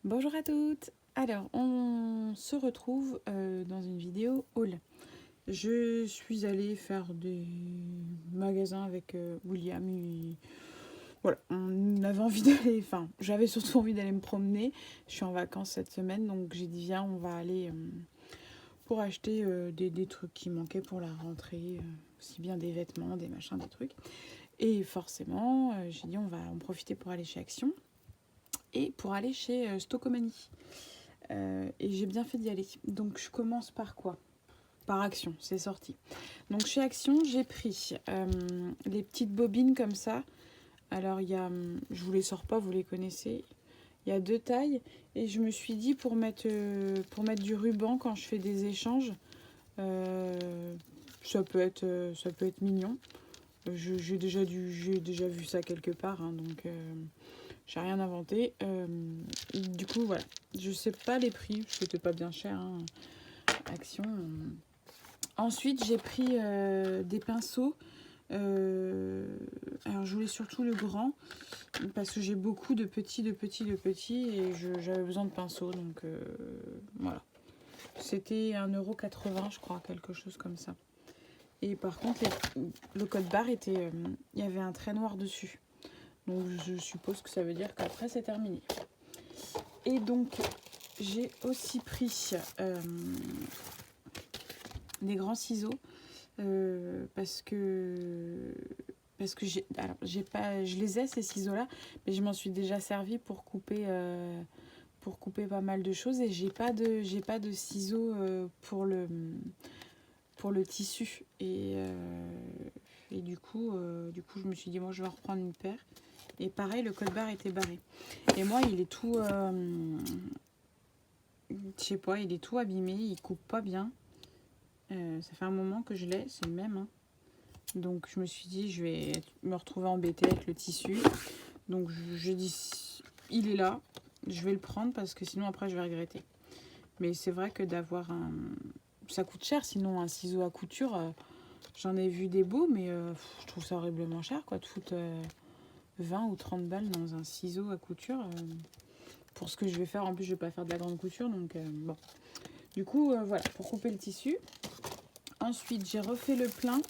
Bonjour à toutes. Alors, on se retrouve dans une vidéo haul. Je suis allée faire des magasins avec William. Voilà, on avait envie d'aller, enfin, j'avais surtout envie d'aller me promener. Je suis en vacances cette semaine, donc j'ai dit viens, on va aller pour acheter des trucs qui manquaient pour la rentrée, aussi bien des vêtements, des machins, des trucs. Et forcément, j'ai dit on va en profiter pour aller chez Action et pour aller chez Stocomanie. Et j'ai bien fait d'y aller. Donc je commence par quoi? Par Action, c'est sorti. Donc chez Action, j'ai pris les petites bobines comme ça. Alors il y a, je vous les sors pas, vous les connaissez. Il y a deux tailles et je me suis dit pour mettre du ruban quand je fais des échanges, ça peut être mignon. J'ai déjà vu ça quelque part, hein, donc j'ai rien inventé. Du coup, voilà. Je sais pas les prix, c'était pas bien cher. Hein. Action. Ensuite, j'ai pris des pinceaux. Alors, je voulais surtout le grand parce que j'ai beaucoup de petits et j'avais besoin de pinceaux. Donc, voilà. C'était 1,80 €, je crois, quelque chose comme ça. Et par contre, le code barre était. Il y avait un trait noir dessus. Donc, je suppose que ça veut dire qu'après, c'est terminé. Et donc, j'ai aussi pris des grands ciseaux parce que je les ai ces ciseaux là, mais je m'en suis déjà servi pour couper pas mal de choses et j'ai pas de ciseaux pour le tissu et du coup je me suis dit moi je vais en reprendre une paire. Et pareil, le code barre était barré. Et moi, il est tout je sais pas, il est tout abîmé, il coupe pas bien. Ça fait un moment que je l'ai, c'est le même. Hein. Donc je me suis dit, je vais me retrouver embêtée avec le tissu. Donc je dis, il est là, je vais le prendre parce que sinon après je vais regretter. Mais c'est vrai que d'avoir un... Ça coûte cher, sinon un ciseau à couture, j'en ai vu des beaux, mais je trouve ça horriblement cher, quoi, de foutre 20 ou 30 balles dans un ciseau à couture. Pour ce que je vais faire, en plus je vais pas faire de la grande couture, donc bon. Du coup, voilà, pour couper le tissu. Ensuite, j'ai refait le plein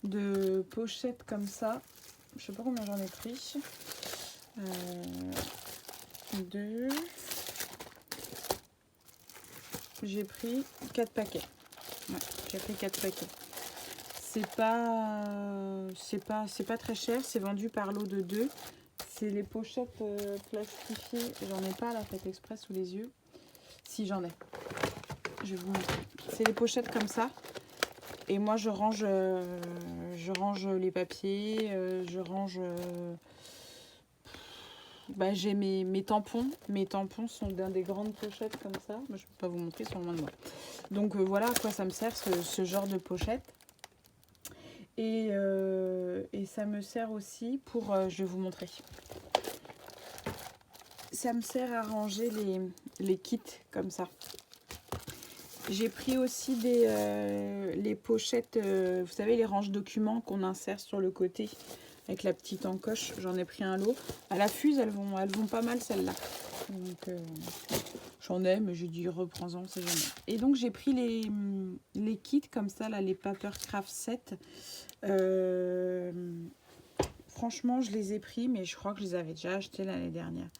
de pochettes comme ça. Je sais pas combien j'en ai pris. 2. J'ai pris 4 paquets. Ouais, j'ai pris 4 paquets. C'est pas très cher. C'est vendu par lot de 2. C'est les pochettes plastifiées. J'en ai pas à la Fête Express sous les yeux. Si, j'en ai. Je vais vous montrer. C'est les pochettes comme ça. Et moi, je range les papiers, je range... j'ai mes tampons. Mes tampons sont dans des grandes pochettes comme ça. Moi, je ne peux pas vous montrer, ils sont loin de moi. Donc, voilà à quoi ça me sert, ce genre de pochette. Et ça me sert aussi pour... je vais vous montrer. Ça me sert à ranger les kits comme ça. J'ai pris aussi les pochettes, vous savez, les ranges documents qu'on insère sur le côté avec la petite encoche. J'en ai pris un lot. À la fuse, elles vont pas mal celles-là. Donc, j'en ai, mais j'ai dit reprends-en, c'est jamais. Et donc, j'ai pris les kits comme ça, là, les Papercraft 7. Franchement, je les ai pris, mais je crois que je les avais déjà achetés l'année dernière.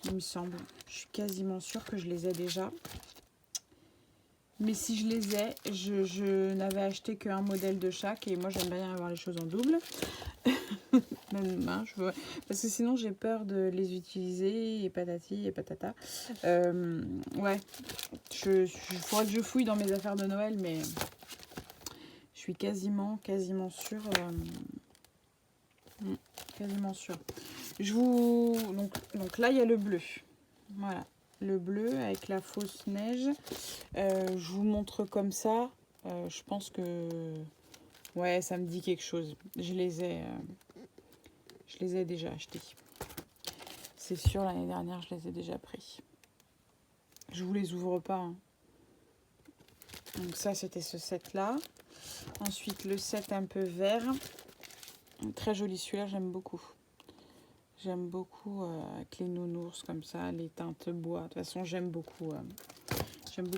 Il me semble. Je suis quasiment sûre que je les ai déjà. Mais si je les ai, je n'avais acheté qu'un modèle de chaque. Et moi, j'aime bien avoir les choses en double. Même, hein, parce que sinon, j'ai peur de les utiliser. Et patati et patata. Ouais. Il faudrait que je fouille dans mes affaires de Noël. Mais je suis quasiment sûre. Quasiment sûre. Donc là, il y a le bleu. Voilà. Le bleu avec la fausse neige. Je vous montre comme ça. Je pense que ouais, ça me dit quelque chose. Je les ai déjà achetés. C'est sûr, l'année dernière, je les ai déjà pris. Je vous les ouvre pas. Hein. Donc ça, c'était ce set-là. Ensuite, le set un peu vert. Très joli celui-là, j'aime beaucoup. J'aime beaucoup avec les nounours comme ça, les teintes bois. De toute façon, j'aime beaucoup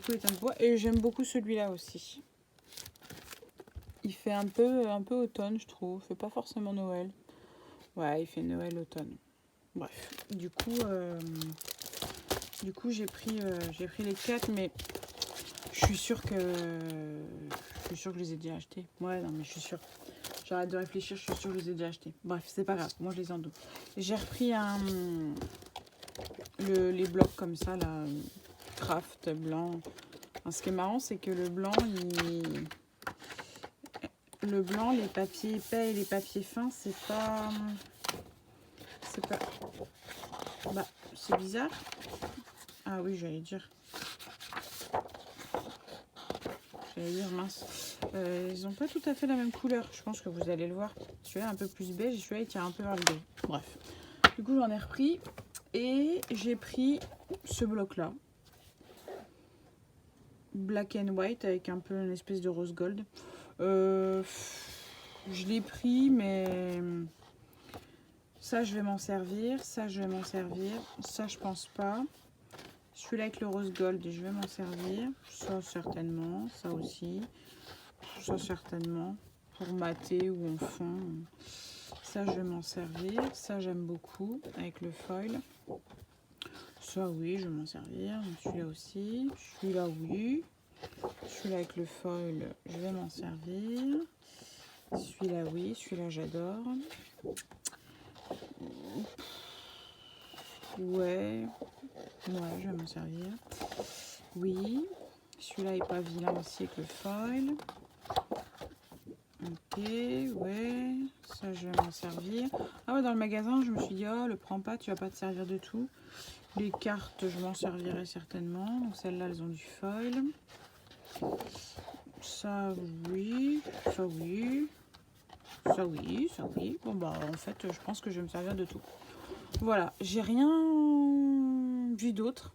les teintes bois. Et j'aime beaucoup celui-là aussi. Il fait un peu automne, je trouve. Il fait pas forcément Noël. Ouais, il fait Noël-automne. Bref, du coup, j'ai pris les 4, mais je suis sûre que je les ai déjà achetés. Ouais, non, mais je suis sûre. J'arrête de réfléchir, je suis sûre que je les ai déjà achetés. Bref, c'est pas grave, moi je les ai en double. J'ai repris les blocs comme ça, là, craft blanc. Enfin, ce qui est marrant, c'est que le blanc, les papiers épais et les papiers fins, c'est pas... Bah, c'est bizarre. Ah oui, j'allais dire, mince. Ils n'ont pas tout à fait la même couleur. Je pense que vous allez le voir. Celui-là un peu plus beige et celui-là il tire un peu vers le beige. Bref. Du coup, j'en ai repris. Et j'ai pris ce bloc-là. Black and white avec un peu une espèce de rose gold. Je l'ai pris, mais ça, je vais m'en servir. Ça, je vais m'en servir. Ça, je pense pas. Celui-là avec le rose gold, je vais m'en servir. Ça, certainement. Ça aussi. Ça, certainement. Pour mater ou en fond. Ça, je vais m'en servir. Ça, j'aime beaucoup. Avec le foil. Ça, oui, je vais m'en servir. Celui-là aussi. Celui-là, oui. Celui-là avec le foil, je vais m'en servir. Celui-là, oui. Celui-là, j'adore. Ouais. Ouais, je vais m'en servir. Oui. Celui-là est pas vilain aussi avec le foil. Ok, ouais. Ça, je vais m'en servir. Ah ouais, dans le magasin, je me suis dit, oh, le prends pas, tu vas pas te servir de tout. Les cartes, je m'en servirai certainement. Donc celles-là, elles ont du foil. Ça, oui. Ça, oui. Ça, oui. Ça, oui. Bon, bah, en fait, je pense que je vais me servir de tout. Voilà. J'ai rien vu d'autre.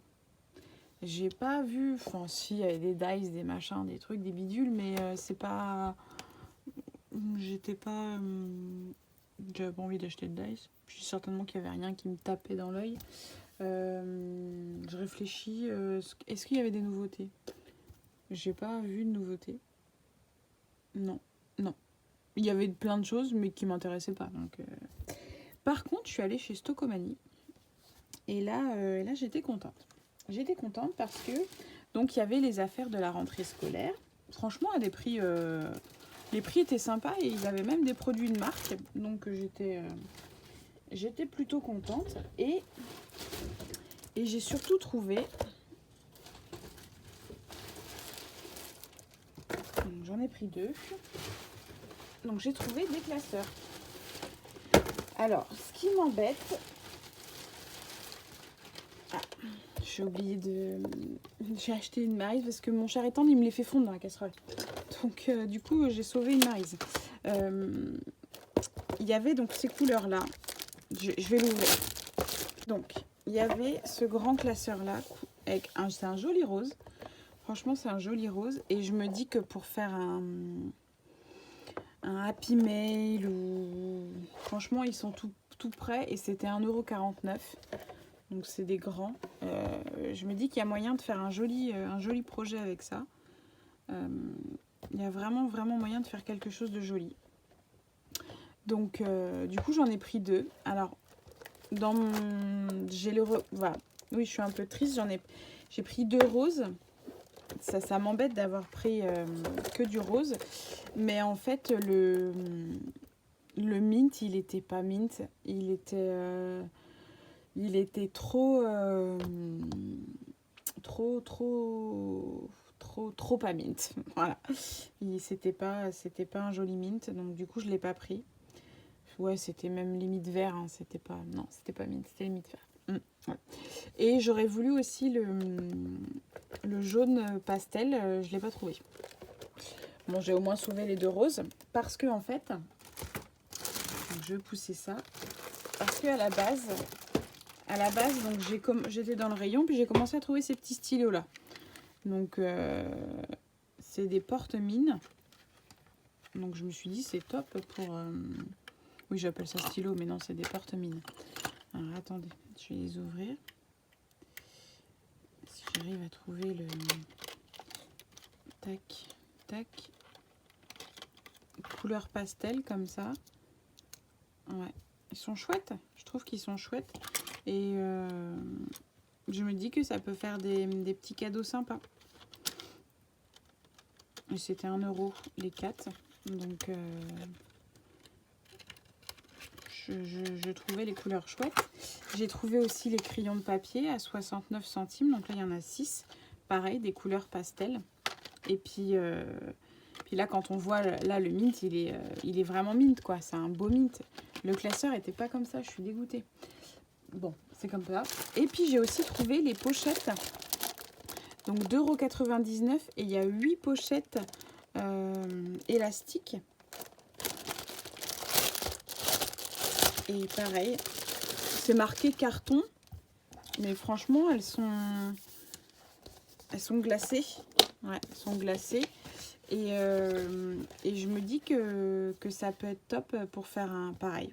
J'ai pas vu... Enfin, si, il y avait des dice, des machins, des trucs, des bidules, mais c'est pas... J'étais pas... J'avais pas envie d'acheter de dice. Puis certainement qu'il y avait rien qui me tapait dans l'œil. Je réfléchis. Est-ce qu'il y avait des nouveautés? J'ai pas vu de nouveautés. Non, non. Il y avait plein de choses, mais qui m'intéressaient pas. Donc, Par contre, je suis allée chez Stockomanie. Et là, j'étais contente. J'étais contente parce que donc il y avait les affaires de la rentrée scolaire. Franchement, à des prix... les prix étaient sympas et ils avaient même des produits de marque. Donc, j'étais plutôt contente. Et j'ai surtout trouvé... J'en ai pris 2. Donc j'ai trouvé des classeurs. Alors, ce qui m'embête... Ah, j'ai oublié de... J'ai acheté une maryse parce que mon cher étendre, il me les fait fondre dans la casserole. Donc du coup, j'ai sauvé une maryse. Il y avait donc ces couleurs-là. Je vais l'ouvrir. Donc, il y avait ce grand classeur-là. C'est un joli rose. Franchement, c'est un joli rose. Et je me dis que pour faire un Happy Mail ou... Franchement, ils sont tout prêts. Et c'était 1,49 €. Donc, c'est des grands. Je me dis qu'il y a moyen de faire un joli projet avec ça. Il y a vraiment moyen de faire quelque chose de joli. Donc, du coup, j'en ai pris 2. Alors, dans mon... Voilà. Oui, je suis un peu triste. J'ai pris 2 roses. Ça m'embête d'avoir pris que du rose. Mais en fait, le mint, il était pas mint. Il était trop pas mint. Voilà. C'était pas un joli mint. Donc, du coup, je l'ai pas pris. Ouais, c'était même limite vert. Hein. C'était pas mint. C'était limite vert. Ouais. Et j'aurais voulu aussi le jaune pastel, je ne l'ai pas trouvé. Bon, j'ai au moins sauvé les 2 roses. Parce que, en fait, je vais pousser ça. Parce qu'à la base, donc j'étais dans le rayon, puis j'ai commencé à trouver ces petits stylos-là. Donc, c'est des porte-mines. Donc, je me suis dit, c'est top pour... Oui, j'appelle ça stylo, mais non, c'est des porte-mines. Alors attendez, je vais les ouvrir. Si j'arrive à trouver le... Tac, tac. Couleur pastel comme ça. Ouais, ils sont chouettes. Je trouve qu'ils sont chouettes. Et je me dis que ça peut faire des petits cadeaux sympas. Et c'était 1 € les 4. Donc je trouvais les couleurs chouettes. J'ai trouvé aussi les crayons de papier à 69 centimes. Donc là, il y en a 6. Pareil, des couleurs pastel. Et puis là, quand on voit là le mint, il est vraiment mint, quoi. C'est un beau mint. Le classeur était pas comme ça, je suis dégoûtée. Bon, c'est comme ça. Et puis j'ai aussi trouvé les pochettes. Donc 2,99 € et il y a 8 pochettes élastiques. Et pareil, c'est marqué carton, mais franchement, elles sont glacées. Ouais, elles sont glacées. Et je me dis que ça peut être top pour faire un pareil.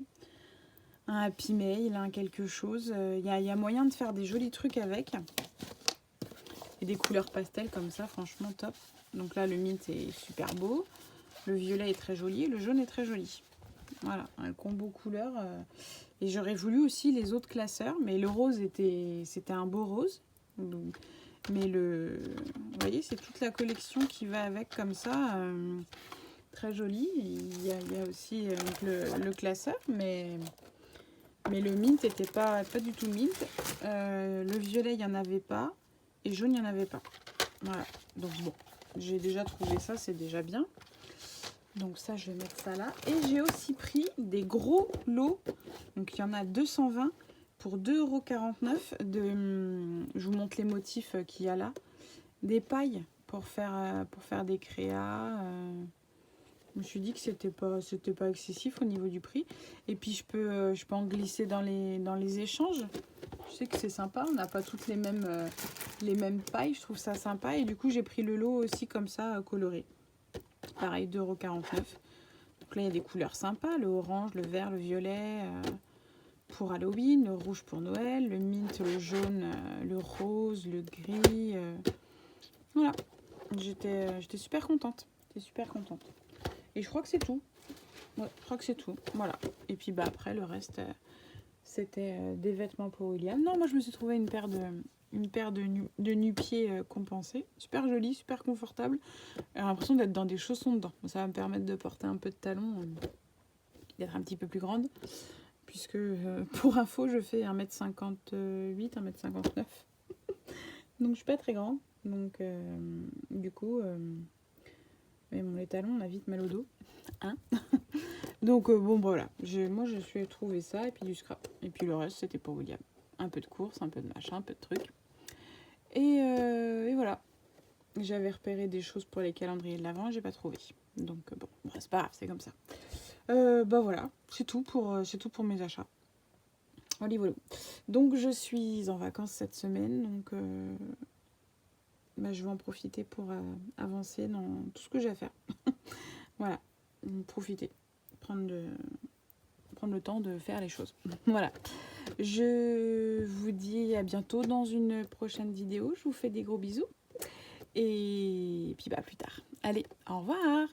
Un Happy Mail, un quelque chose. Il y a moyen de faire des jolis trucs avec. Et des couleurs pastel comme ça, franchement top. Donc là, le mint est super beau. Le violet est très joli. Le jaune est très joli. Voilà, un combo couleur. Et j'aurais voulu aussi les autres classeurs. Mais le rose, c'était un beau rose. Donc, mais vous voyez, c'est toute la collection qui va avec comme ça. Très joli. Il y a aussi le classeur. Mais le mint n'était pas du tout mint. Le violet, il n'y en avait pas. Et jaune, il n'y en avait pas. Voilà. Donc bon, j'ai déjà trouvé ça, c'est déjà bien. Donc ça, je vais mettre ça là. Et j'ai aussi pris des gros lots. Donc il y en a 220 pour 2,49 €. Je vous montre les motifs qu'il y a là. Des pailles pour faire des créas. Je me suis dit que c'était pas excessif au niveau du prix. Et puis je peux en glisser dans les échanges. Je sais que c'est sympa, on n'a pas toutes les mêmes pailles, je trouve ça sympa. Et du coup, j'ai pris le lot aussi comme ça, coloré. Pareil, 2,49 €. Donc là, il y a des couleurs sympas, le orange, le vert, le violet pour Halloween, le rouge pour Noël, le mint, le jaune, le rose, le gris. Voilà, j'étais super contente. Et je crois que c'est tout. Ouais, je crois que c'est tout. Voilà. Et puis après, le reste... c'était des vêtements pour William. Non, moi je me suis trouvé une paire de nu-pieds compensés. Super jolie, super confortable. J'ai l'impression d'être dans des chaussons dedans. Ça va me permettre de porter un peu de talons, d'être un petit peu plus grande. Puisque pour info, je fais 1,58 m, 1,59 m. Donc je suis pas très grande. Donc du coup, les talons, on a vite mal au dos. Hein. Donc bon voilà, moi je suis trouvé ça et puis du scrap. Et puis le reste c'était pour William. Un peu de course, un peu de machin, un peu de trucs. Et voilà. J'avais repéré des choses pour les calendriers de l'Avent, j'ai pas trouvé. Donc bon, c'est pas grave, c'est comme ça. Bah voilà, c'est tout pour mes achats. Voilà, voilà. Donc je suis en vacances cette semaine, donc je vais en profiter pour avancer dans tout ce que j'ai à faire. Voilà, profiter. Prendre le temps de faire les choses. Voilà. Je vous dis à bientôt dans une prochaine vidéo. Je vous fais des gros bisous. Et puis plus tard. Allez, au revoir.